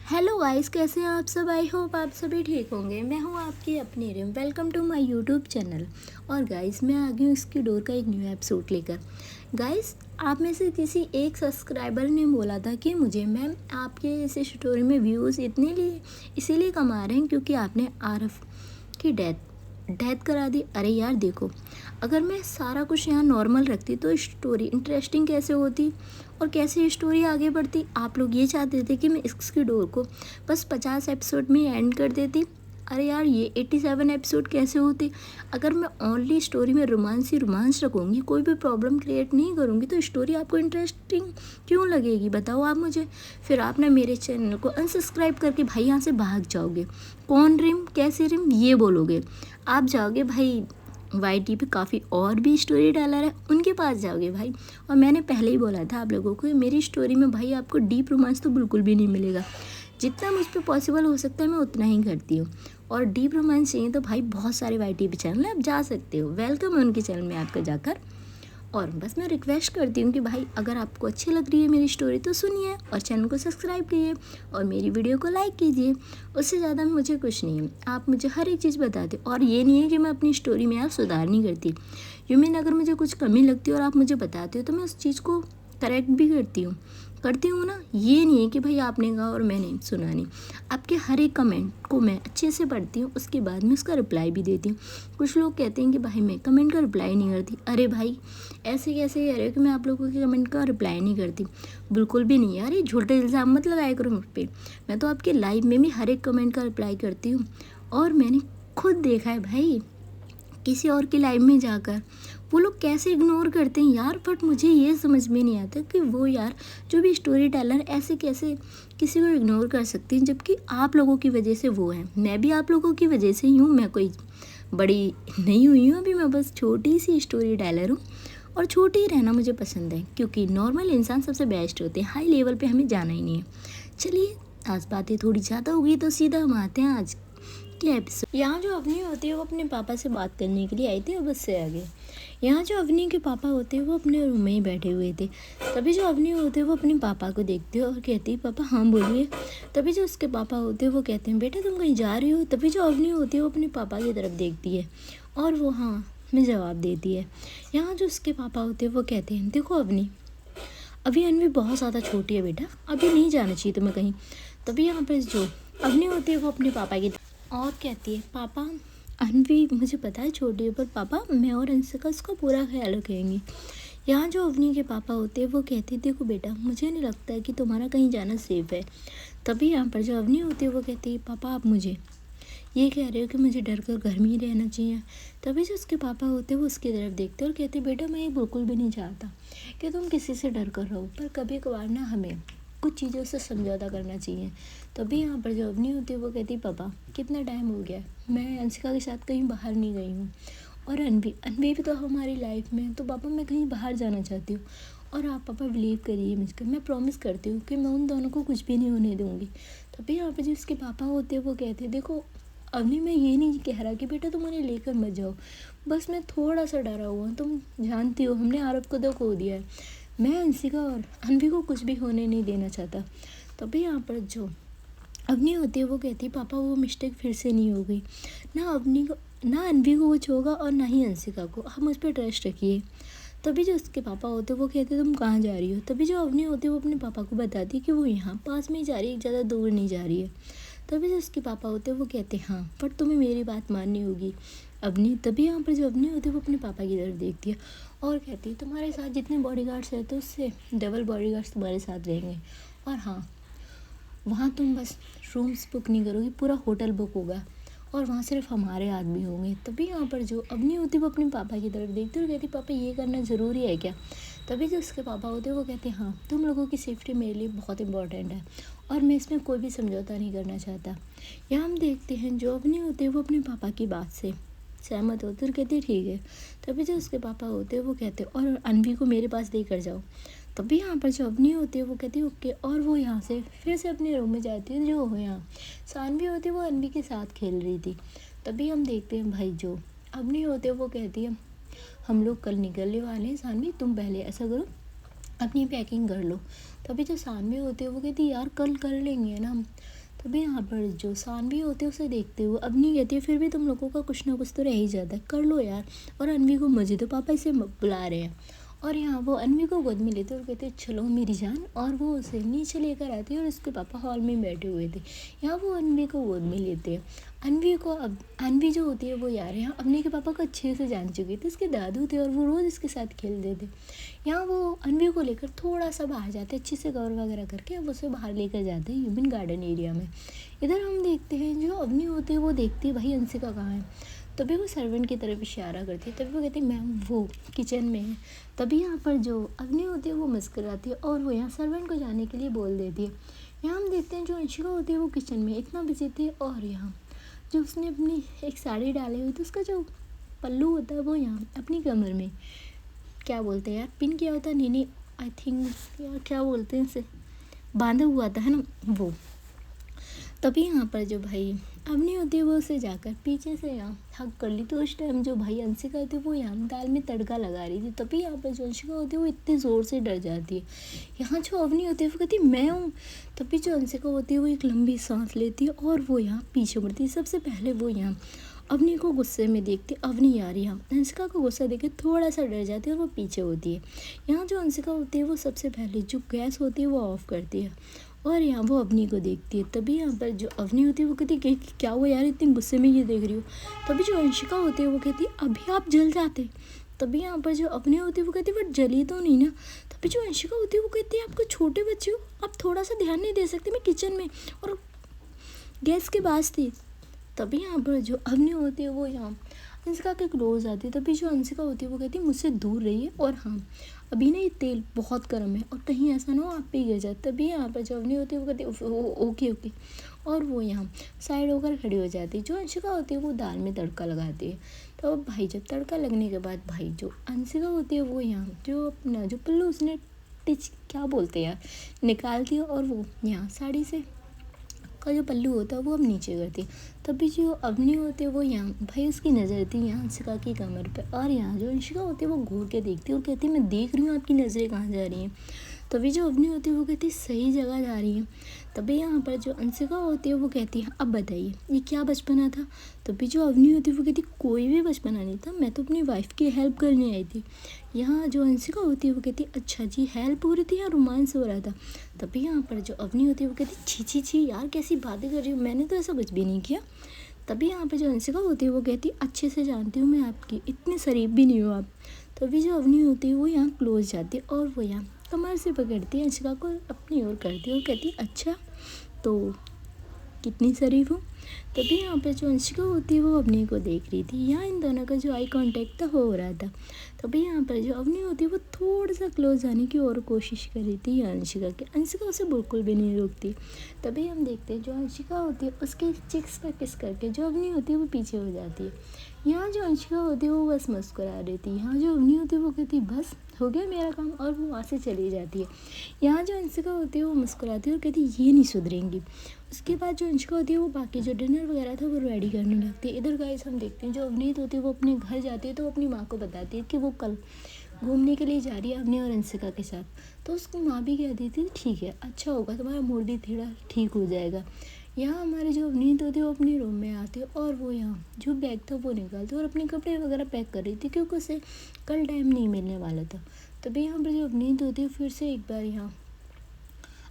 Hello guys, कैसे हैं आप सब। आई होप आप सभी ठीक होंगे। मैं हूं आपकी अपनी रिम। Welcome to my YouTube channel. और गाइस, मैं आ गई हूँ इसकी डोर का एक न्यू एपिसोड लेकर। गाइस, आप में से किसी एक सब्सक्राइबर ने बोला था कि मुझे मैम आपके इस स्टोरी में व्यूज़ इसीलिए कमा रहे हैं क्योंकि आपने आरफ की डेथ करा दी। अरे यार देखो, अगर मैं सारा कुछ यहाँ नॉर्मल रखती तो स्टोरी इंटरेस्टिंग कैसे होती और कैसे स्टोरी आगे बढ़ती। आप लोग ये चाहते थे कि मैं इसकी डोर को बस 50 एपिसोड में एंड कर देती। अरे यार, ये 87 एपिसोड कैसे होते। अगर मैं ओनली स्टोरी में रोमांस रखूँगी, कोई भी प्रॉब्लम क्रिएट नहीं करूँगी, तो स्टोरी आपको इंटरेस्टिंग क्यों लगेगी बताओ आप मुझे। फिर आप ना मेरे चैनल को अनसब्सक्राइब करके भाई यहाँ से भाग जाओगे। कौन रिम, कैसे रिम, ये बोलोगे। आप जाओगे भाई YT पे, काफ़ी और भी स्टोरी टेलर है, उनके पास जाओगे भाई। और मैंने पहले ही बोला था आप लोगों को, मेरी स्टोरी में भाई आपको डीप रोमांस तो बिल्कुल भी नहीं मिलेगा। जितना मुझ पर पॉसिबल हो सकता है मैं उतना ही करती हूँ। और डीप रोमांस चाहिए तो भाई बहुत सारे YT पे चैनल है, आप जा सकते हो। वेलकम है उनके चैनल में आपका जाकर। और बस मैं रिक्वेस्ट करती हूँ कि भाई अगर आपको अच्छी लग रही है मेरी स्टोरी तो सुनिए और चैनल को सब्सक्राइब कीजिए और मेरी वीडियो को लाइक कीजिए। उससे ज़्यादा मुझे कुछ नहीं है, आप मुझे हर एक चीज़ बताते। और ये नहीं है कि मैं अपनी स्टोरी में आप सुधार नहीं करती। यू मीन अगर मुझे कुछ कमी लगती है और आप मुझे बताते हो तो मैं उस चीज़ को करेक्ट भी करती हूँ ना। ये नहीं है कि भाई आपने कहा और मैंने सुना नहीं। आपके हर एक कमेंट को मैं अच्छे से पढ़ती हूँ, उसके बाद में उसका रिप्लाई भी देती हूँ। कुछ लोग कहते हैं कि भाई मैं कमेंट का रिप्लाई नहीं करती। अरे भाई, ऐसे कैसे कह रहे हो कि मैं आप लोगों के कमेंट का रिप्लाई नहीं करती। बिल्कुल भी नहीं यार, ये झूठे इल्ज़ाम मत लगाया करो मुझ पर। मैं तो आपके लाइव में भी हर एक कमेंट का रिप्लाई करती हूँ। और मैंने खुद देखा है भाई, किसी और की लाइव में जाकर वो लोग कैसे इग्नोर करते हैं यार। बट मुझे ये समझ में नहीं आता कि वो यार जो भी स्टोरी टेलर ऐसे कैसे किसी को इग्नोर कर सकती हैं, जबकि आप लोगों की वजह से वो है। मैं भी आप लोगों की वजह से ही हूँ, मैं कोई बड़ी नहीं हुई हूँ अभी, मैं बस छोटी सी स्टोरी टेलर हूँ। और छोटी ही रहना मुझे पसंद है क्योंकि नॉर्मल इंसान सबसे बेस्ट होते हैं, हाई लेवल पे हमें जाना ही नहीं है। चलिए, आज बातें थोड़ी ज़्यादा हो गई तो सीधा हम आते हैं आज के एपिसोड। यहाँ जो अवनी होती है वो अपने पापा से बात करने के लिए आई थी और बस से आगे। यहाँ जो अवनी के पापा होते हैं वो अपने रूम में ही बैठे हुए थे। तभी जो अवनी होते हैं वो अपने पापा को देखते हैं और कहती है पापा हाँ बोलिए। तभी जो उसके पापा होते हैं वो कहते हैं बेटा तुम कहीं जा रही हो। तभी जो अवनी होती है वो अपने पापा की तरफ देखती है और वो हाँ में जवाब देती है। यहाँ जो उसके पापा होते हैं वो कहते हैं देखो अवनी, अभी अनवी बहुत ज़्यादा छोटी है बेटा, अभी नहीं जाना चाहिए तुम्हें कहीं। तभी यहाँ पर जो अवनी होती है वो अपने पापा की और कहती है पापा अनवी मुझे पता है छोटी है, पर पापा मैं और अंशिका उसका पूरा ख्याल रखेंगे। यहाँ जो अवनी के पापा होते हैं वो कहते हैं देखो बेटा मुझे नहीं लगता है कि तुम्हारा कहीं जाना सेफ है। तभी यहाँ पर जो अवनी होती है वो कहती है पापा आप मुझे ये कह रहे हो कि मुझे डर कर घर में ही रहना चाहिए। तभी जो उसके पापा होते हैं वो उसकी तरफ देखते हैं और कहते बेटा मैं ये बिल्कुल भी नहीं चाहता कि तुम किसी से डर कर रहो, पर कभी कभार ना हमें कुछ चीज़ों से समझौता करना चाहिए। तभी यहाँ पर जो अवनी होती है वो कहती पापा कितना टाइम हो गया मैं अंशिका के साथ कहीं बाहर नहीं गई हूँ, और अनवी भी तो हमारी लाइफ में है, तो पापा मैं कहीं बाहर जाना चाहती हूँ। और आप पापा बिलीव करिए मुझको, मैं प्रॉमिस करती हूँ कि मैं उन दोनों को कुछ भी नहीं होने दूँगी। तभी यहाँ पर जो उसके पापा होते हैं वो कहते हैं देखो अवनी मैं ये नहीं कह रहा कि बेटा तुम उन्हें लेकर मत जाओ, बस मैं थोड़ा सा डरा हुआ हूँ। तुम जानती हो हमने आरव को तो खो दिया है, मैं अंशिका और अनवी को कुछ भी होने नहीं देना चाहता। तभी यहाँ पर जो अवनी होती है वो कहती है पापा वो मिस्टेक फिर से नहीं हो गई, ना अवनी को ना अनवी को कुछ होगा और ना ही अंशिका को, आप मुझ पर ट्रस्ट रखिए। तभी जो उसके पापा होते हैं वो कहते हैं तुम कहाँ जा रही हो। तभी जो अवनी होती है वो अपने पापा को बताती है कि वो यहाँ पास में ही जा रही है, ज़्यादा दूर नहीं जा रही है। तभी जो उसके पापा होते हैं वो कहते हैं हाँ पर तुम्हें मेरी बात माननी होगी अवनी। तभी यहाँ पर जो अवनी होती है वो अपने पापा की तरफ देखती है और कहती है तुम्हारे साथ जितने बॉडीगार्ड्स रहते हैं उससे डबल बॉडीगार्ड्स तुम्हारे साथ रहेंगे। और हाँ, वहाँ तुम बस रूम्स बुक नहीं करोगी, पूरा होटल बुक होगा और वहाँ सिर्फ हमारे आदमी होंगे। तभी यहाँ पर जो अवनी होती है वो अपने पापा की तरफ देखती है और कहती पापा ये करना ज़रूरी है क्या। तभी जो उसके पापा होते हैं वो कहते हैं हाँ तुम लोगों की सेफ्टी मेरे लिए बहुत इंपॉर्टेंट है और मैं इसमें कोई भी समझौता नहीं करना चाहता। यहाँ हम देखते हैं जो अवनी होते हैं वो अपने पापा की बात से सहमत होते और कहते ठीक है। तभी जो उसके पापा होते हैं वो कहते और अनवी को मेरे पास लेकर जाओ। तभी यहाँ पर जो अवनी होती है वो कहती है ओके, और वो यहाँ से फिर से अपने रूम में जाती है। जो हो यहाँ सानवी होती है वो अनवी के साथ खेल रही थी। तभी हम देखते हैं भाई जो अवनी होते हैं वो कहती है हम लोग कल निकलने वाले हैं सानवी, तुम पहले ऐसा करो अपनी पैकिंग कर लो। तभी जो सानवी होती है वो कहती है यार कल कर लेंगे ना हम। तभी यहाँ पर जो सानवी होते हैं उसे देखते हुए अवनी कहती है फिर भी तुम लोगों का कुछ ना कुछ तो रह ही जाता है, कर लो यार। और अनवी को मजे तो पापा इसे बुला रहे हैं। और यहाँ वो अनवी को गोद में लेते और कहते चलो मेरी जान, और वो उसे नीचे लेकर आती है और उसके पापा हॉल में बैठे हुए थे। यहाँ वो अनवी को गोद में लेते हैं। अनवी को अब अनवी जो होती है वो यार यहाँ अवनी के पापा को अच्छे से जान चुकी थी, इसके दादू थे और वो रोज़ इसके साथ खेलते थे। यहाँ वो अनवी को लेकर थोड़ा सा बाहर जाते, अच्छे से कवर वगैरह करके अब उसे बाहर लेकर जाते हैं ह्यूमन गार्डन एरिया में। इधर हम देखते हैं जो अवनी होती है वो देखती है भाई अंशिका कहाँ है। तभी वो सर्वेंट की तरफ इशारा करती है, तभी वो कहती है मैम वो किचन में है। तभी यहाँ पर जो अवनी होती है वो मुस्कुराती है और वो यहाँ सर्वेंट को जाने के लिए बोल देती है। यहाँ हम देखते हैं जो अंशिका होती है वो किचन में इतना बिजी थी और यहाँ जो उसने अपनी एक साड़ी डाली हुई थी उसका जो पल्लू होता है वो यहाँ अपनी कमर में क्या बोलते हैं यार पिन किया होता है, नहीं आई थिंक यार क्या बोलते हैं इसे, बांधा हुआ था है ना वो। तभी यहाँ पर जो भाई अवनी होती है वो उसे जाकर पीछे से यहाँ हक कर ली। तो उस टाइम जो भाई अंशिका होती है वो यहाँ दाल में तड़का लगा रही थी। तभी यहाँ पर जो अंशिका होती है वो इतने ज़ोर से डर जाती है। यहाँ जो अवनी होती है वो कहती है मैं हूँ। तभी जो अंशिका होती है वो एक लंबी सांस लेती है और वो यहाँ पीछे मुड़ती है। सबसे पहले वो यहाँ अवनी को गुस्से में देखती, अवनी आ रही है, अंशिका को गुस्सा देखे थोड़ा सा डर जाती है और वो पीछे होती है। यहाँ जो अंशिका होती है वो सबसे पहले जो गैस होती है वो ऑफ़ करती है और यहाँ वो अवनी को देखती है। तभी यहाँ पर जो अवनी होती है वो कहती है कि क्या हुआ यार इतने गुस्से में ये देख रही हो। तभी जो अंशिका होती है वो कहती है अभी आप जल जाते। तभी यहाँ पर जो अवनी होती है वो कहती है बट जली तो नहीं ना। तभी जो अंशिका होती है वो कहती है आपको छोटे बच्चे हो, आप थोड़ा सा ध्यान नहीं दे सकते, मैं किचन में और गैस के पास थी। तभी यहाँ पर जो अवनी होती है वो यहाँ अंशिका के क्लोज आती है। तभी जो अंशिका होती है वो कहती है मुझसे दूर रहिए और हाँ अभी ना ये तेल बहुत गर्म है और कहीं ऐसा ना हो आप पे गिर जाए। तभी यहाँ पर जो अवनी होती है वो कहती है ओके ओके और वो यहाँ साइड होकर खड़ी हो जाती है। जो अंशिका होती है वो दाल में तड़का लगाती है। तो अब भाई जब तड़का लगने के बाद भाई जो अंशिका होती है वो यहाँ जो अपना जो पल्लू उसने टिच क्या बोलते हैं यार निकालती है और वो यहाँ साड़ी से का जो पल्लू होता है वो अब नीचे करती है। तभी जो अवनी होती है वो यहाँ भाई उसकी नज़र थी यहाँ अंशिका की कमर पे और यहाँ जो अंशिका होती है वो घूर के देखती है और कहती है मैं देख रही हूँ आपकी नज़रें कहाँ जा रही हैं। तभी जो अवनी होती है वो कहती है सही जगह जा रही है। तभी यहाँ पर जो अंशिका होती है वो कहती है अब बताइए ये क्या बचपना था। तभी जो अवनी होती है वो कहती है कोई भी बचपना नहीं था, मैं तो अपनी वाइफ की हेल्प करने आई थी। यहाँ जो अंशिका होती है वो कहती है अच्छा जी हेल्प हो रही थी या रोमांस हो रहा था। तभी यहाँ पर जो अवनी होती है वो कहती है छी छी छी यार कैसी बातें कर रही हूँ, मैंने तो ऐसा कुछ भी नहीं किया। तभी यहाँ पर जो अंशिका होती है वो कहती है अच्छे से जानती हूँ मैं आपकी, इतनी शरीफ भी नहीं हो आप। तभी जो अवनी होती है वो यहाँ क्लोज जाती है और वो यहाँ कमर से पकड़ती है अंशिका को अपनी ओर करती है और कहती है अच्छा तो कितनी शरीफ हूँ। तभी यहाँ पर जो अंशिका होती है वो अवनी को देख रही थी। यहाँ इन दोनों का जो आई कांटेक्ट था हो रहा था। तभी यहाँ पर जो अवनी होती है वो थोड़ा सा क्लोज आने की और कोशिश कर रही थी अंशिका के। अंशिका उसे बिल्कुल भी नहीं रोकती। तभी हम देखते हैं जो अंशिका होती है उसके चिक्स पर किस करके जो अवनी होती है वो पीछे हो जाती है। यहाँ जो अंशिका होती है वो बस मुस्कुरा रही थी। यहाँ जो अवनी होती है वो कहती है बस हो गया मेरा काम और वो वहाँ से चली जाती है। यहाँ जो अंशिका होती है वो मुस्कुराती है और कहती है ये नहीं सुधरेंगी। उसके बाद जो अंशिका होती है वो बाकी जो डिनर वगैरह था वो रेडी करने लगती है। इधर गाइस हम देखते हैं जो अवनीत होती है वो अपने घर जाती है तो अपनी माँ को बताती है कि वो कल घूमने के लिए जा रही है अवनी और अंशिका के साथ। तो उसकी माँ भी कह देती थी ठीक है अच्छा होगा, तुम्हारा मूड भी थोड़ा ठीक हो जाएगा। यहाँ हमारे जो अवनीत होती है वो अपने रूम में आती है और वो यहाँ जो बैग था वो निकालती है और अपने कपड़े वगैरह पैक कर रही थी क्योंकि उसे कल टाइम नहीं मिलने वाला था। तभी यहाँ पर जो अवनीत होती है फिर से एक बार यहाँ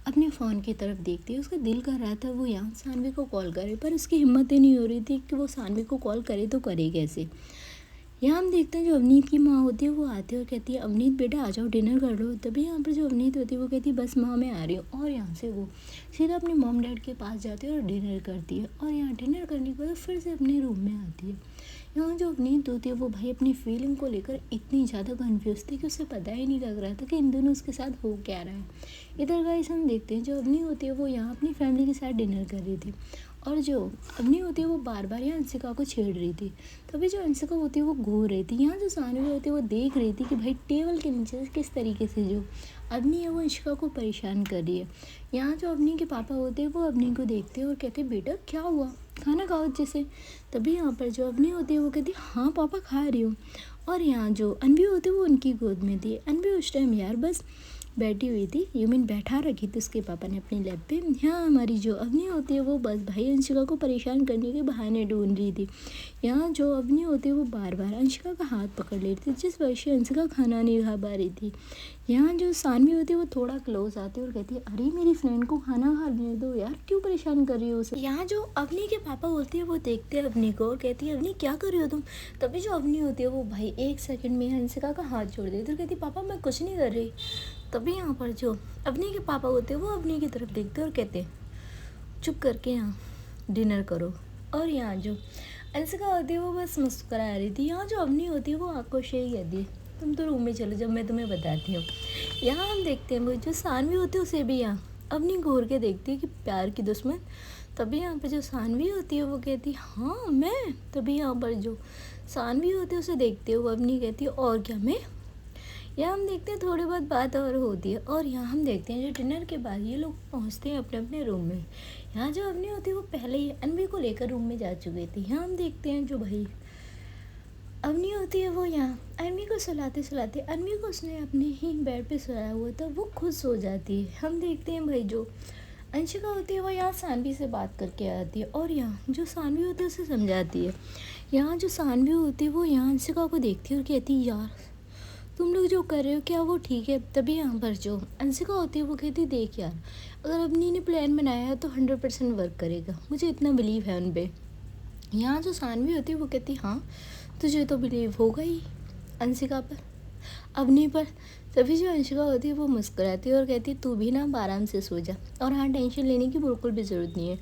अपने फ़ोन की तरफ देखती है। उसका दिल कर रहा था वो यहाँ सानवी को कॉल करे पर उसकी हिम्मत ही नहीं हो रही थी कि वो सानवी को कॉल करे तो करे कैसे। यहाँ हम देखते हैं जो अवनीत की माँ होती है वो आती है और कहती है अवनीत बेटा आ जाओ डिनर कर लो। तभी यहाँ पर जो अवनीत होती है वो कहती है बस माँ मैं आ रही हूँ और यहाँ से वो सीधा अपने मॉम डैड के पास जाती है और डिनर करती है और यहाँ डिनर करने के बाद फिर से अपने रूम में आती है। यहाँ जो अवनीत होती है वो भाई अपनी फीलिंग को लेकर इतनी ज़्यादा कन्फ्यूज थी कि उसे पता ही नहीं लग रहा था कि इन दोनों उसके साथ हो क्या रहा है। इधर गाइस हम देखते हैं जो अवनी होती है वो यहाँ अपनी फैमिली के साथ डिनर कर रही थी और जो अवनी होती है वो बार बार यहाँ अंशिका को छेड़ रही थी। तभी जो अंशिका होती है वो घूर रही थी। यहाँ जो सानवी होती है वो देख रही थी कि भाई टेबल के नीचे से किस तरीके से जो अवनी है वो अंशिका को परेशान कर रही है। यहाँ जो अवनी के पापा होते हैं वो अवनी को देखते हैं और कहते हैं बेटा क्या हुआ, खाना खाओ जैसे। तभी यहाँ पर जो अवनी होती है वो कहती है हाँ पापा खा रही हूँ। और यहाँ जो अनवी होती है वो उनकी गोद में थी। अनवी उस टाइम यार बस बैठी हुई थी, यू मीन बैठा रखी थी उसके पापा ने अपनी लैब पे। यहाँ हमारी जो अवनी होती है वो बस भाई अंशिका को परेशान करने के बहाने ढूंढ रही थी। यहाँ जो अवनी होती है वो बार बार अंशिका का हाथ पकड़ लेती थी, जिस वजह से अंशिका खाना नहीं खा पा रही थी। यहाँ जो सानवी होती है वो थोड़ा क्लोज आती है और कहती है अरे मेरी फ्रेंड को खाना खाने दो यार, क्यों परेशान कर रही हो उसे। यहाँ जो अवनी के पापा होते हैं वो देखते हैं अवनी को और कहती है अवनी क्या कर रही हो तुम। तभी जो अवनी होती है वो भाई 1 सेकंड में अंशिका का हाथ छोड़ देती है और कहती पापा मैं कुछ नहीं कर रही। तभी यहाँ पर जो अवनी के पापा होते हैं वो अवनी की तरफ देखते हैं और कहते हैं चुप करके यहाँ डिनर करो। और यहाँ जो अंशिका होती है वो बस मुस्कुरा रही थी। यहाँ जो अवनी होती है वो आंखों से ही कहती है तुम तो रूम में चलो जब मैं तुम्हें बताती हूँ। यहाँ हम देखते हैं वो जो सानवी होती है उसे भी यहाँ अवनी घूर के देखती है कि प्यार की दुश्मन। तभी यहाँ पर जो सानवी होती है वो कहती है हाँ मैं। तभी यहाँ पर जो सानवी होती है उसे देखते हुए अवनी कहती है और क्या मैं। यहाँ हम देखते हैं थोड़ी बहुत बात और होती है। और यहाँ हम देखते हैं जो डिनर के बाद ये लोग पहुँचते हैं अपने अपने रूम में। यहाँ जो अवनी होती है वो पहले ही अनवी को लेकर रूम में जा चुकी थी। यहाँ हम देखते हैं जो भाई अवनी होती है वो यहाँ अनवी को सुलाते सुलाते अनवी को उसने अपने ही बेड पे सुलाया हुआ था वो खुद सो जाती है। हम देखते हैं भाई जो अंशिका होती है वो यहाँ सानवी से बात करके आती है और यहाँ जो सानवी होती है उसे समझाती है। यहाँ जो सानवी होती है वो यहाँ अंशिका को देखती है और कहती है यार तुम लोग जो कर रहे हो क्या वो ठीक है। तभी यहाँ पर जो अंशिका होती है वो कहती देख यार अगर अवनी ने प्लान बनाया है तो 100% वर्क करेगा, मुझे इतना बिलीव है उन पे। यहाँ जो सानवी होती है वो कहती हाँ तुझे तो बिलीव होगा ही अंशिका पर, अवनी पर। तभी जो अंशिका होती है वो मुस्कुराती है और कहती है तू भी ना आराम से सो जा और हाँ टेंशन लेने की बिल्कुल भी ज़रूरत नहीं है,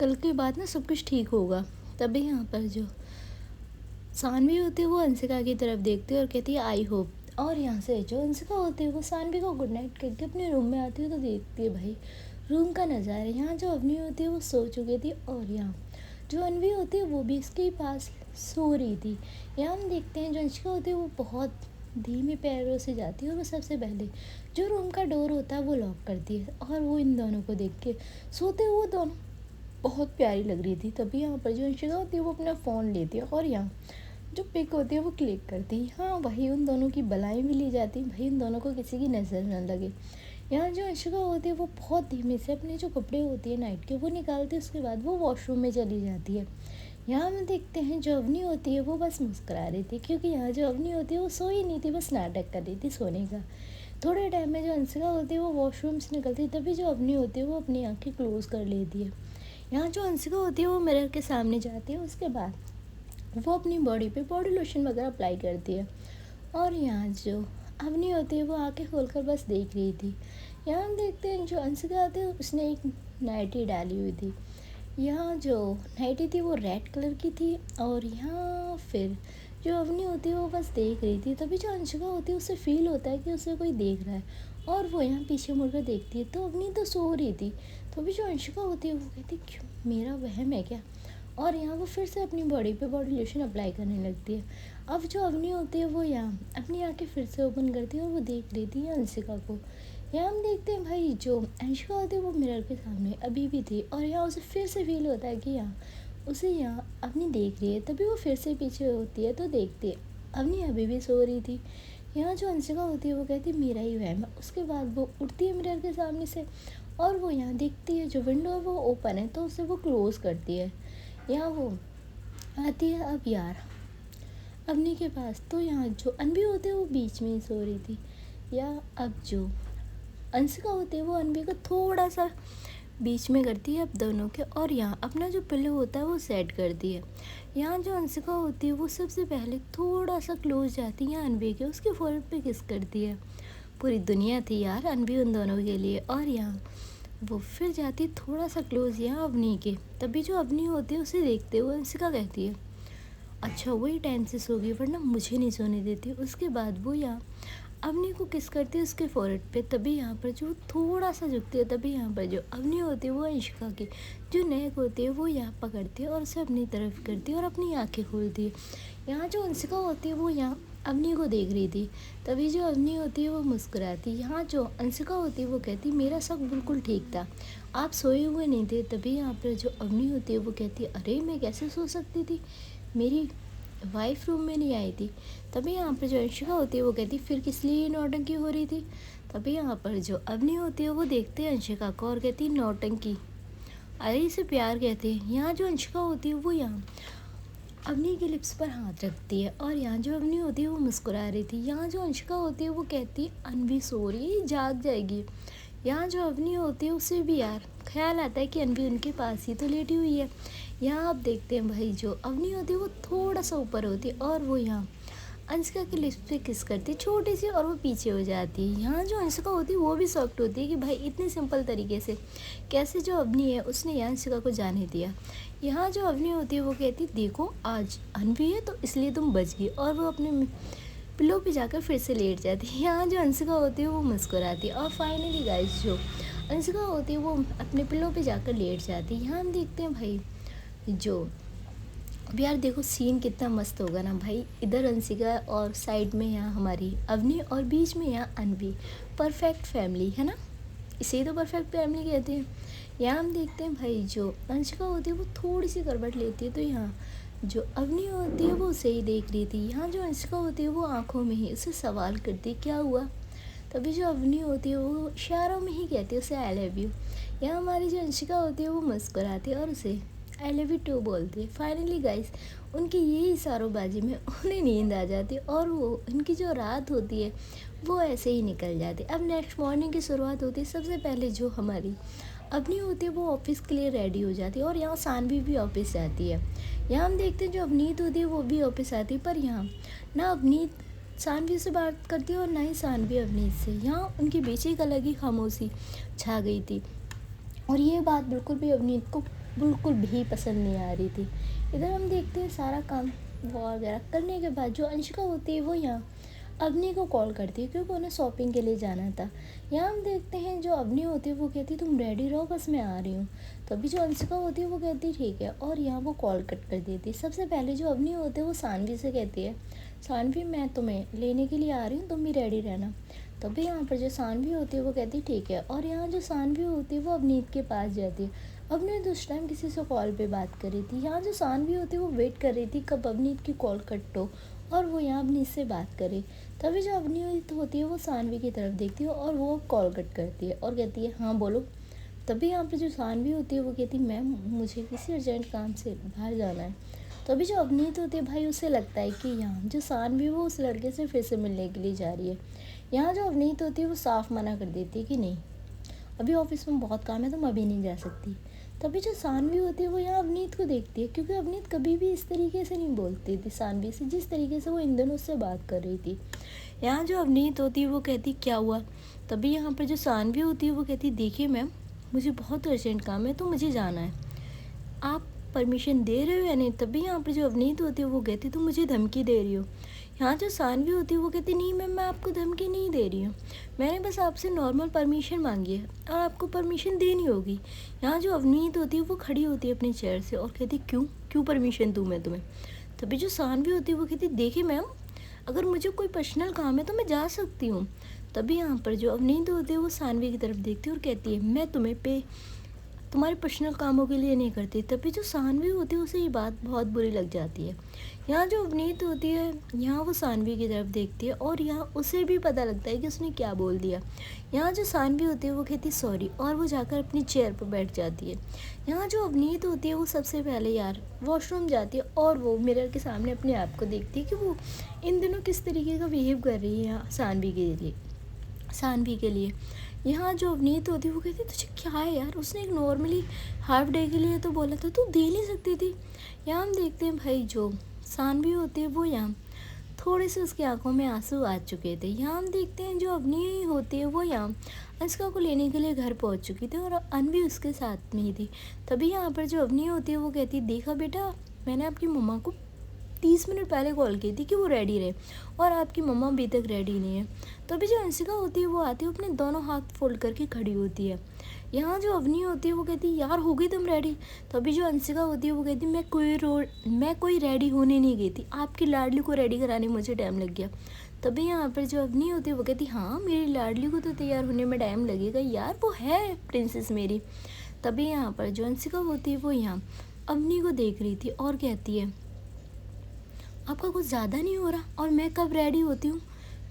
कल के बाद ना सब कुछ ठीक होगा। तभी यहाँ पर जो सानवी होती है वो अंशिका की तरफ देखती है और कहती है आई होप। और यहाँ से जो अंशिका होती है वो सानवी को गुड नाइट करके अपने रूम में आती है तो देखती है भाई रूम का नज़ारा। यहाँ जो अवनी होती है वो सो चुकी थी और यहाँ जो अनवी होती है वो भी इसके पास सो रही थी। यहाँ हम देखते हैं जो अंशिका होती है वो बहुत धीमे पैरों से जाती है और वो सबसे पहले जो रूम का डोर होता है वो लॉक करती है और वो इन दोनों को देख के सोते हुए दोनों बहुत प्यारी लग रही थी। तभी यहाँ पर जो अंशिका होती है वो अपना फ़ोन लेती है और यहाँ जो पिक होती है वो क्लिक करती है। हाँ भाई उन दोनों की बलाएँ भी ली जाती भाई उन दोनों को किसी की नज़र न लगे। यहाँ जो अंशिका होती है वो बहुत धीमे से अपने जो कपड़े होती है नाइट के वो निकालती है, उसके बाद वो वॉशरूम में चली जाती है। यहाँ हम देखते हैं जो अवनी होती है वो बस मुस्कुरा रही थी क्योंकि यहाँ जो अवनी होती है वो सो ही नहीं थी, बस नाटक कर रही थी सोने का। थोड़े टाइम में जो अंशिका होती है वो वॉशरूम से निकलती है तभी जो अवनी होती है वो अपनी आँखें क्लोज़ कर लेती है। यहाँ जो अंशिका होती है वो मिरर के सामने जाती है, उसके बाद वो अपनी बॉडी पे बॉडी लोशन वगैरह अप्लाई करती है। और यहाँ जो अवनी होती है वो आंखें खोलकर बस देख रही थी। यहाँ हम देखते हैं जो अंशिका आती है उसने एक नाइटी डाली हुई थी। यहाँ जो नाइटी थी वो रेड कलर की थी और यहाँ फिर जो अवनी होती है वो बस देख रही थी। तभी जो अंशिका होती है उसे फील होता है कि उसे कोई देख रहा है और वो यहाँ पीछे मुड़कर देखती है तो अवनी तो सो रही थी। तभी जो अंशिका होती है वो कहती क्यों मेरा वहम है क्या। और यहाँ वो फिर से अपनी बॉडी पे बॉडी लोशन अप्लाई करने लगती है। अब जो अवनी होती है वो यहाँ अपनी आंखें फिर से ओपन करती है और वो देख लेती है अंशिका को। यहाँ हम देखते हैं भाई जो अंशिका होती है वो मिरर के सामने अभी भी थी और यहाँ उसे फिर से फील होता है कि यहाँ उसे यहाँ अवनी देख रही है। तभी वो फिर से पीछे होती है तो देखती है अवनी अभी भी सो रही थी। यहाँ जो अंशिका होती है वो कहती है मेरा ही वहम है। उसके बाद वो उठती है मिरर के सामने से और वो यहाँ देखती है जो विंडो है वो ओपन है तो उसे वो क्लोज़ करती है। यहाँ वो आती है अब यार अवनी के पास तो यहाँ जो अनवी होती है वो बीच में ही सो रही थी। या अब जो अंशिका होती है वो अनवी को थोड़ा सा बीच में करती है अब दोनों के और यहाँ अपना जो पिल्लो होता है वो सेट करती है। यहाँ जो अंशिका होती है वो सबसे पहले थोड़ा सा क्लोज जाती है अनवी के, उसके फोrehead पे किस करती है। पूरी दुनिया थी यार अनवी उन दोनों के लिए। और यहाँ वो फिर जाती है थोड़ा सा क्लोज यहाँ अवनी के। तभी जो अवनी होती है उसे देखते हुए अंशिका कहती है अच्छा वही टाइम से सो गई वरना मुझे नहीं सोने देती। उसके बाद वो यहाँ अवनी को किस करती है उसके फोrehead पे। तभी यहाँ पर जो थोड़ा सा झुकती है तभी यहाँ पर जो अवनी होती है वो अंशिका की जो नेक होती है वो यहाँ पकड़ती है और उसे अपनी तरफ करती है और अपनी आंखें खोलती है। यहाँ जो अंशिका होती है वो यहाँ अवनी को देख रही थी। तभी जो अवनी होती है वो मुस्कुराती। यहाँ जो अंशिका होती है वो कहती मेरा शक बिल्कुल ठीक था, आप सोए हुए नहीं थे। तभी यहाँ पर जो अवनी होती है वो कहती अरे मैं कैसे सो सकती थी, मेरी वाइफ रूम में नहीं आई थी। तभी यहाँ पर जो अंशिका होती है वो कहती फिर किस लिए ये नौटंकी हो रही थी। तभी यहाँ पर जो अवनी होती है वो देखते हैं अंशिका को और कहती नौटंकी, अरे इसे प्यार कहते हैं। यहाँ जो अंशिका होती है वो यहाँ अवनी के लिप्स पर हाथ रखती है और यहाँ जो अवनी होती है वो मुस्कुरा रही थी। यहाँ जो अंशिका होती है वो कहती है अनवी सो रही है, जाग जाएगी। यहाँ जो अवनी होती है उसे भी यार ख्याल आता है कि अनवी उनके पास ही तो लेटी हुई है। यहाँ आप देखते हैं भाई जो अवनी होती है वो थोड़ा सा ऊपर होती है और वो यहाँ अंशिका के लिप्स पे किस करती है छोटी सी और वो पीछे हो जाती है। यहाँ जो अंशिका होती है वो भी शॉक्ड होती है कि भाई इतने सिंपल तरीके से कैसे जो अवनी है उसने यहाँ अंशिका को जाने दिया। यहाँ जो अवनी होती है वो कहती देखो आज अनवी है तो इसलिए तुम बच गई, और वो अपने पिलो पे जाकर फिर से लेट जाती है। यहाँ जो अंशिका होती है वो मुस्कुराती है और फाइनली गाइस जो अंशिका होती है वो अपने पिलो पे जाकर लेट जाती है। यहाँ हम देखते हैं भाई जो अब यार देखो सीन कितना मस्त होगा ना भाई, इधर अंशिका और साइड में यहाँ हमारी अवनी और बीच में यहाँ अनवी, परफेक्ट फैमिली है ना, इसे ही तो परफेक्ट फैमिली कहते हैं। यहाँ हम देखते हैं भाई जो अंशिका होती है वो थोड़ी सी करवट लेती है तो यहाँ जो अवनी होती है वो उसे ही देख रही थी। यहाँ जो अंशिका होती है वो आंखों में ही उसे सवाल करती क्या हुआ। तभी जो अवनी होती है वो इशारों में ही कहती है उसे आई लव यू। यहाँ हमारी जो अंशिका होती है वो मुस्कुराती है और उसे आई लव यू टू बोलती है। फाइनली गाइस उनकी यही इशारोबाजी में उन्हें नींद आ जाती है और वो उनकी जो रात होती है वो ऐसे ही निकल जाती है। अब नेक्स्ट मॉर्निंग की शुरुआत होती है। सबसे पहले जो हमारी अवनी होती है वो ऑफिस के लिए रेडी हो जाती है और यहाँ सानवी भी ऑफिस जाती है। यहाँ हम देखते हैं जो अवनीत होती है वो भी ऑफिस आती है, पर यहाँ ना अवनीत सानवी से बात करती है और ना ही सानवी अवनीत से। यहाँ उनके बीच एक अलग ही खामोशी छा गई थी और ये बात बिल्कुल भी अवनीत को बिल्कुल भी पसंद नहीं आ रही थी। इधर हम देखते हैं सारा काम वगैरह करने के बाद जो अंशिका होती है वो यहाँ अवनी को कॉल करती है क्योंकि उन्हें शॉपिंग के लिए जाना था। यहाँ हम देखते हैं जो अवनी होती है वो कहती है तुम रेडी रहो बस मैं आ रही हूँ। तभी जो अंशिका होती है वो कहती है ठीक है और यहाँ वो कॉल कट कर देती है। सबसे पहले जो अवनी होती है वो सानवी से कहती है सानवी मैं तुम्हें लेने के लिए आ रही हूँ, तुम भी रेडी रहना। तभी यहाँ पर जो सानवी होती है वो कहती है ठीक है और यहाँ जो सानवी होती है वो अवनीत के पास जाती है। अवनीत उस टाइम किसी से कॉल पे बात कर रही थी। यहाँ जो सानवी होती है वो वेट कर रही थी कब अवनीत की कॉल कट हो और वो यहाँ अवनीत से बात करे। तभी जो अवनीत होती है वो सानवी की तरफ देखती है और वो कॉल कट करती है और कहती है हाँ बोलो। तभी यहाँ पर जो सानवी होती है वो कहती है मैम मुझे किसी अर्जेंट काम से बाहर जाना है। तभी जो अवनीत होती है भाई उसे लगता है कि यहाँ जो सानवी वो उस लड़के से फिर से मिलने के लिए जा रही है। यहाँ जो अवनीत होती है वो साफ मना कर देती है कि नहीं अभी ऑफिस में बहुत काम है तुम अभी नहीं जा सकती। तभी जो सानवी होती है वो यहाँ अवनीत को देखती है क्योंकि अवनीत कभी भी इस तरीके से नहीं बोलती थी सानवी से जिस तरीके से वो इन दिनों उससे बात कर रही थी। यहाँ जो अवनीत होती है वो कहती क्या हुआ। तभी यहाँ पर जो सानवी होती है वो कहती देखिए मैम मुझे बहुत अर्जेंट काम है तो मुझे जाना है, आप परमिशन दे रहे हो या नहीं। तभी यहाँ पर जो अवनीत होती है वो कहती तुम मुझे धमकी दे रही हो। यहाँ जो सानवी होती है वो कहती नहीं मैम मैं आपको धमकी नहीं दे रही हूँ, मैंने बस आपसे नॉर्मल परमिशन मांगी है और आपको परमिशन देनी होगी। यहाँ जो अवनीत होती है वो खड़ी होती है अपनी चेयर से और कहती क्यों क्यों परमिशन दूँ मैं तुम्हें। तभी जो सानवी होती है वो कहती देखिए मैम अगर मुझे कोई पर्सनल काम है तो मैं जा सकती हूँ। तभी यहाँ पर जो अवनीत होती है वो सानवी की तरफ देखती है और कहती है मैं तुम्हें पे तुम्हारे पर्सनल कामों के लिए नहीं करती। तभी जो सानवी होती है उसे ये बात बहुत बुरी लग जाती है। यहाँ जो अवनीत होती है यहाँ वो सानवी की तरफ देखती है और यहाँ उसे भी पता लगता है कि उसने क्या बोल दिया। यहाँ जो सानवी होती है वो कहती सॉरी और वो जाकर अपनी चेयर पर बैठ जाती है। यहाँ जो अवनीत होती है वो सबसे पहले यार वॉशरूम जाती है और वो मिरर के सामने अपने आप को देखती है कि वो इन दिनों किस तरीके का बिहेव कर रही है सानवी के लिए। यहाँ जो अवनीत होती है वो कहती तुझे क्या है यार, उसने एक नॉर्मली हाफ डे के लिए तो बोला था तू दे नहीं सकती थी। यहाँ हम देखते हैं भाई जो सानवी होती है वो यहाँ थोड़े से उसकी आंखों में आंसू आ चुके थे। यहाँ हम देखते हैं जो अवनी होती है वो यहाँ अंशिका को लेने के लिए घर पहुँच चुकी थी और अनवी उसके साथ में ही थी। तभी यहाँ पर जो अवनी होती है वो कहती देखा बेटा मैंने आपकी मम्मा को 30 मिनट पहले कॉल की थी कि वो रेडी रहे और आपकी मम्मा अभी तक रेडी नहीं है। तभी जो अंशिका होती है वो आती है अपने दोनों हाथ फोल्ड करके खड़ी होती है। यहाँ जो अवनी होती है वो कहती है यार हो गई तुम रेडी। तभी जो अंशिका होती है वो कहती है मैं कोई रेडी होने नहीं गई थी, आपकी लाडली को रेडी कराने मुझे टाइम लग गया। तभी यहाँ पर जो अवनी होती है वो कहती हाँ मेरी लाडली को तो तैयार होने में टाइम लगेगा यार, वो है प्रिंसेस मेरी। तभी यहाँ पर जो अंशिका होती है वो यहाँ अवनी को देख रही थी और कहती है आपका कुछ ज़्यादा नहीं हो रहा? और मैं कब रेडी होती हूँ?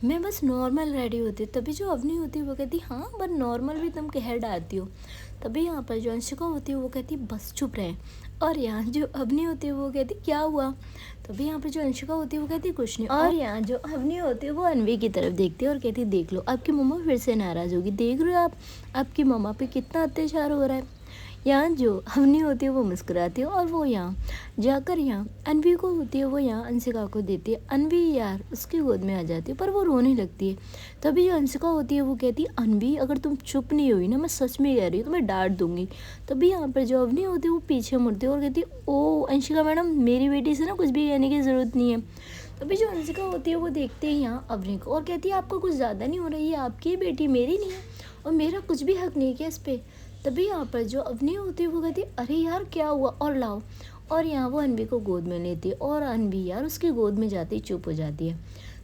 मैं बस नॉर्मल रेडी होती हूँ। तभी जो अवनी होती है वो कहती हाँ पर नॉर्मल भी तुम कह डालती हो। तभी यहाँ पर जो अंशिका होती है वो कहती बस चुप रहे। और यहाँ जो अवनी होती है वो कहती क्या हुआ? तभी यहाँ पर जो अंशिका होती है वो कहती कुछ नहीं। और यहाँ जो अवनी होती है वो अनवी की तरफ देखती है और कहती देख लो आपकी मम्मा फिर से नाराज़ होगी, देख रहे हो आप आपकी मम्मा पे कितना अत्याचार हो रहा है। यहाँ जो अवनी होती है वो मुस्कुराती है और वो यहाँ जाकर यहाँ अनवी को होती है वो यहाँ अंशिका को देती है। अनवी यार उसकी गोद में आ जाती है पर वो रोने लगती है। तभी जो अंशिका होती है वो कहती है अनवी अगर तुम चुप नहीं हुई ना, मैं सच में कह रही हूँ तो मैं डांट दूंगी। तभी यहाँ पर जो अवनी होती है वो पीछे मुड़ती है और कहती है ओ अंशिका मैडम मेरी बेटी से ना कुछ भी कहने की ज़रूरत नहीं है। तभी जो अंशिका होती है वो देखते हैं यहाँ अवनी को और कहती है आपका कुछ ज़्यादा नहीं हो रहा, ये आपकी बेटी मेरी नहीं है और मेरा कुछ भी हक नहीं है इस पर। तभी यहाँ पर जो अवनी होती है वो कहती है अरे यार क्या हुआ और लाओ। और यहाँ वो अनवी को गोद में लेती है और अनवी यार उसकी गोद में जाती ही चुप हो जाती है।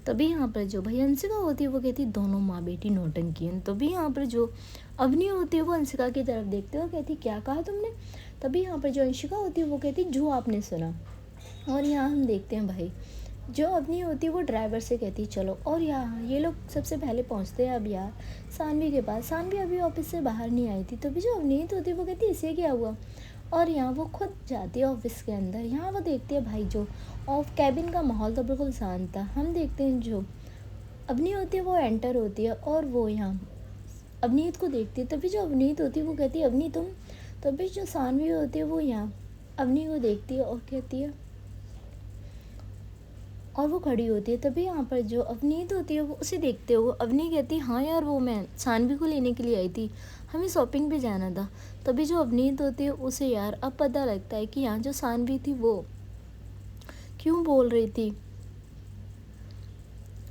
तभी यहाँ पर जो भाई अंशिका होती है वो कहती है दोनों माँ बेटी नौटंकी हैं। तभी यहाँ पर जो अवनी होती है वो अंशिका की तरफ देखती है और कहती क्या कहा तुमने? तभी यहाँ पर जो अंशिका होती है वो कहती जो आपने सुना। और यहाँ हम देखते हैं भाई जो अवनी होती है वो ड्राइवर से कहती है चलो। और यहाँ ये लोग सबसे पहले पहुँचते हैं अब यार सानवी के पास। सानवी अभी ऑफिस से बाहर नहीं आई थी। तभी जो अवनीत होती है वो कहती है इसे क्या हुआ? और यहाँ वो खुद जाती है ऑफिस के अंदर। यहाँ वो देखती है भाई जो ऑफ कैबिन का माहौल तो बिल्कुल शांत था। हम देखते हैं जो अवनी होती है वो एंटर होती है और वो यहाँ अवनीत को देखती है। तभी जो अवनीत होती है वो कहती है अवनी तुम। तभी जो सानवी होती है वो यहाँ अवनी को देखती है और कहती है और वो खड़ी होती है। तभी यहाँ पर जो अवनीत होती है वो उसे देखते हुए अवनी कहती है हाँ यार वो मैं सानवी को लेने के लिए आई थी, हमें शॉपिंग पे जाना था। तभी जो अवनीत होती है उसे यार अब पता लगता है कि यहाँ जो सानवी थी वो क्यों बोल रही थी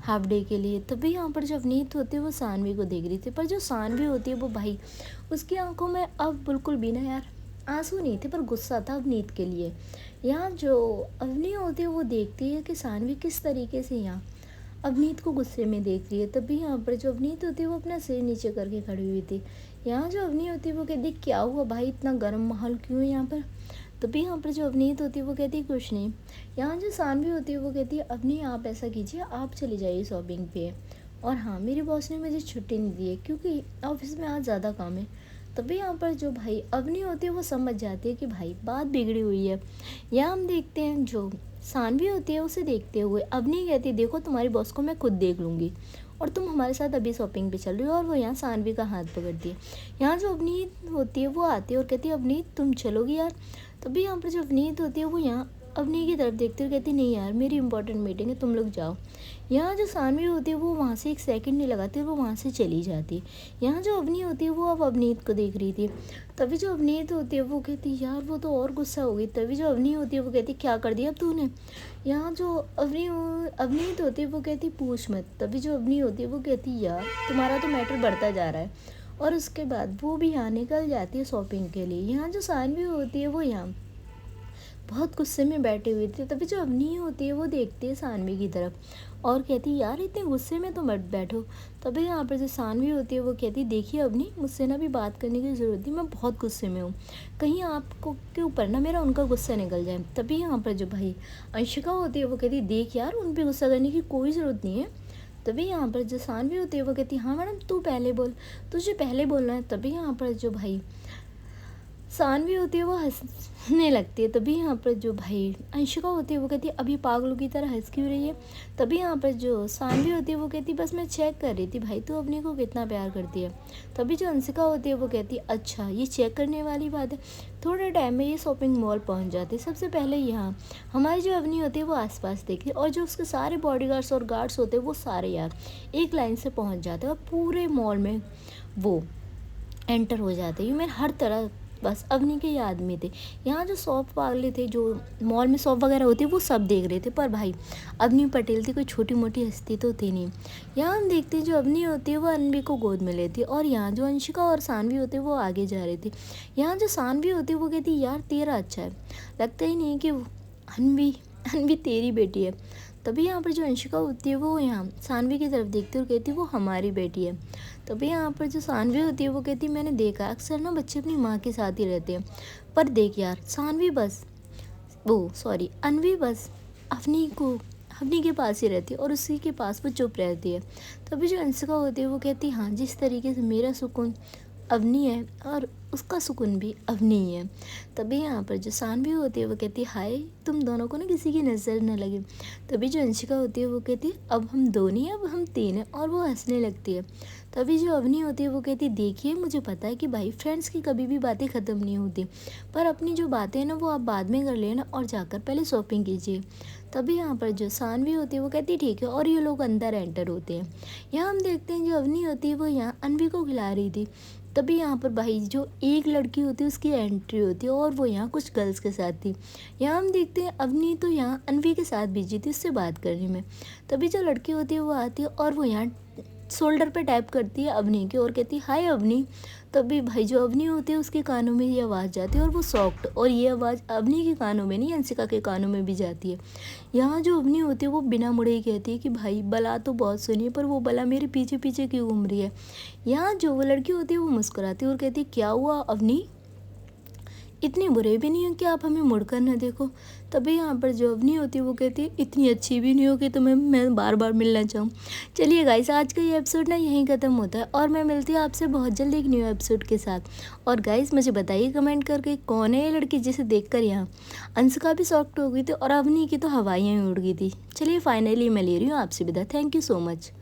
हाफ डे के लिए। तभी यहाँ पर जो अवनीत होती है वो सानवी को देख रही थी पर जो सानवी होती है वो भाई उसकी आंखों में अब बिल्कुल भी ना यार आंसू नहीं थे पर गुस्सा था अवनीत के लिए। यहाँ जो अवनी होती है वो देखती है कि सानवी किस तरीके से यहाँ अवनीत को गुस्से में देख रही है। तभी यहाँ पर जो अवनीत होती है वो अपना सिर नीचे करके खड़ी हुई थी। यहाँ जो अवनी होती है वो कहती है क्या हुआ भाई इतना गर्म माहौल क्यों है यहाँ पर? तभी यहाँ पर जो अवनीत होती है वो कहती है कुछ नहीं। यहाँ जो सानवी होती है वो कहती है अवनी आप ऐसा कीजिए आप चली जाइए शॉपिंग पे। और हाँ मेरी बॉस ने मुझे छुट्टी नहीं दी है क्योंकि ऑफिस में आज ज़्यादा काम है। तभी यहाँ पर जो भाई अवनी होती है वो समझ जाती है कि भाई बात बिगड़ी हुई है। यहाँ हम देखते हैं जो सानवी होती है उसे देखते हुए अवनी कहती है देखो तुम्हारी बॉस को मैं खुद देख लूँगी और तुम हमारे साथ अभी शॉपिंग पे चल रही हो। और वो यहाँ सानवी का हाथ पकड़ती है। यहाँ जो अवनीत होती है वो आती है और कहती है अवनीत तुम चलोगी यार? तभी यहाँ पर जो अवनीत होती है वो यहाँ अवनी की तरफ देखती है और कहती नहीं यार मेरी इंपॉर्टेंट मीटिंग है तुम लोग जाओ। यहाँ जो सानवी होती है वो वहाँ से एक सेकंड नहीं लगाती वो वहाँ से चली जाती है। यहाँ जो अवनी होती है वो अब अवनीत को देख रही थी। तभी जो अवनीत होती है वो कहती यार वो तो और गुस्सा हो गई। तभी जो अवनी होती है वो कहती क्या कर दिया अब तूने? यहाँ जो अवनीत होती है वो कहती पूछ मत। तभी जो अवनी होती है वो कहती यार तुम्हारा तो मैटर बढ़ता जा रहा है। और उसके बाद वो भी यहाँ निकल जाती है शॉपिंग के लिए। यहाँ जो सानवी होती है वो यहाँ बहुत गुस्से में बैठी हुई थी। तभी जो अवनी होती है वो देखती है सानवी की तरफ और कहती है यार इतने गुस्से में तो मत बैठो। तभी यहाँ पर जो सानवी होती है वो कहती देखिए अवनी मुझसे ना भी बात करने की ज़रूरत नहीं, मैं बहुत गुस्से में हूँ, कहीं आपको के ऊपर ना मेरा उनका गुस्सा निकल जाए। तभी यहाँ पर जो भाई अंशिका होती है वो कहती देख यार उन पर गुस्सा करने की कोई ज़रूरत नहीं है। तभी यहाँ पर जो सानवी होती है वो कहती हाँ मैडम तू पहले बोल, तुझे पहले बोलना है। तभी यहाँ पर जो भाई सानवी होती है वो हंसने लगती है। तभी यहाँ पर जो भाई अंशिका होती है वो कहती है अभी पागलों की तरह हंस क्यों रही है? तभी यहाँ पर जो सानवी होती है वो कहती है बस मैं चेक कर रही थी भाई तू अपने को कितना प्यार करती है। तभी जो अंशिका होती है वो कहती है अच्छा ये चेक करने वाली बात है। थोड़े टाइम में ये शॉपिंग मॉल पहुँच जाती है। सबसे पहले यहाँ हमारी जो अवनी होती है वो आसपास देखती है और जो उसके सारे बॉडीगार्ड्स और गार्ड्स होते हैं वो सारे यार एक लाइन से पहुँच जाते हैं और पूरे मॉल में वो एंटर हो जाते हैं। मैं हर तरह बस अवनी के ही आदमी थे। यहाँ जो शॉप वाले थे जो मॉल में शॉप वगैरह होती है वो सब देख रहे थे पर भाई अवनी पटेल थी, कोई छोटी मोटी हस्ती तो थी नहीं। यहाँ हम देखते हैं जो अवनी होती है वो अनवी को गोद में लेती है और यहाँ जो अंशिका और सानवी होती है वो आगे जा रही थी। यहाँ जो सानवी होती है वो कहती यार तेरा अच्छा है, लगता ही नहीं कि अनवी तेरी बेटी है। तभी यहाँ पर जो अंशिका होती है वो यहाँ सानवी की तरफ देखती है और कहती है वो हमारी बेटी है। तभी यहाँ पर जो सानवी होती है वो कहती है मैंने देखा अक्सर ना बच्चे अपनी माँ के साथ ही रहते हैं पर देख यार सानवी बस अनवी बस अवनी के पास ही रहती है और उसी के पास वो चुप रहती है। तभी जो अंशिका होती है वो कहती है हाँ, जिस तरीके से मेरा सुकून अवनी है और उसका सुकून भी अवनी ही है। तभी यहाँ पर जो सानवी होती है वो कहती है हाय, तुम दोनों को ना किसी की नज़र न लगे। तभी जो अंशिका होती है वो कहती है अब हम दो नहीं, अब हम तीन हैं, और वो हंसने लगती है। तभी जो अवनी होती है वो कहती है देखिए, मुझे पता है कि भाई फ्रेंड्स की कभी भी बातें ख़त्म नहीं होती, पर अपनी जो बातें हैं ना वो आप बाद में कर लेना और जाकर पहले शॉपिंग कीजिए। तभी यहाँ पर जो सानवी होती है वो कहती है ठीक है, और ये लोग अंदर एंटर होते हैं। यहाँ हम देखते हैं जो अवनी होती है वो यहाँ अनवी को खिला रही थी। तभी यहाँ पर भाई जो एक लड़की होती है उसकी एंट्री होती है और वो यहाँ कुछ गर्ल्स के साथ थी। यहाँ हम देखते हैं अवनी तो यहाँ अनवी के साथ बिजी थी उससे बात करने में। तभी जो लड़की होती है वो आती है और वो यहाँ शोल्डर पे टैप करती है अवनी के और कहती है हाय अवनी। तभी भाई जो अवनी होती है उसके कानों में ये आवाज़ जाती है और वो सॉफ्ट, और ये आवाज़ अवनी के कानों में नहीं अंशिका के कानों में भी जाती है। यहाँ जो अवनी होती है वो बिना मुड़े ही कहती है कि भाई बला तो बहुत सुनी है, पर वो बला मेरे पीछे पीछे क्यों घूम रही है। यहाँ जो वो लड़की होती है वो मुस्कुराती है और कहती है क्या हुआ अवनी, इतने बुरे भी नहीं हो कि आप हमें मुड़कर न देखो। तभी यहाँ पर जो अवनी होती है वो कहती है इतनी अच्छी भी नहीं हो कि तुम्हें मैं बार बार मिलना चाहूँ। चलिए गाइस, आज का ये एपिसोड ना यहीं ख़त्म होता है और मैं मिलती हूँ आपसे बहुत जल्द एक न्यू एपिसोड के साथ। और गाइस मुझे बताइए कमेंट करके कौन है ये लड़की जिसे देखकर यहाँ अंशिका भी शॉक्ड हो गई थी और अवनी की तो हवाइयाँ ही उड़ गई थी। चलिए फाइनली मैं ले रही हूँ आपसे विदा। Thank you so much.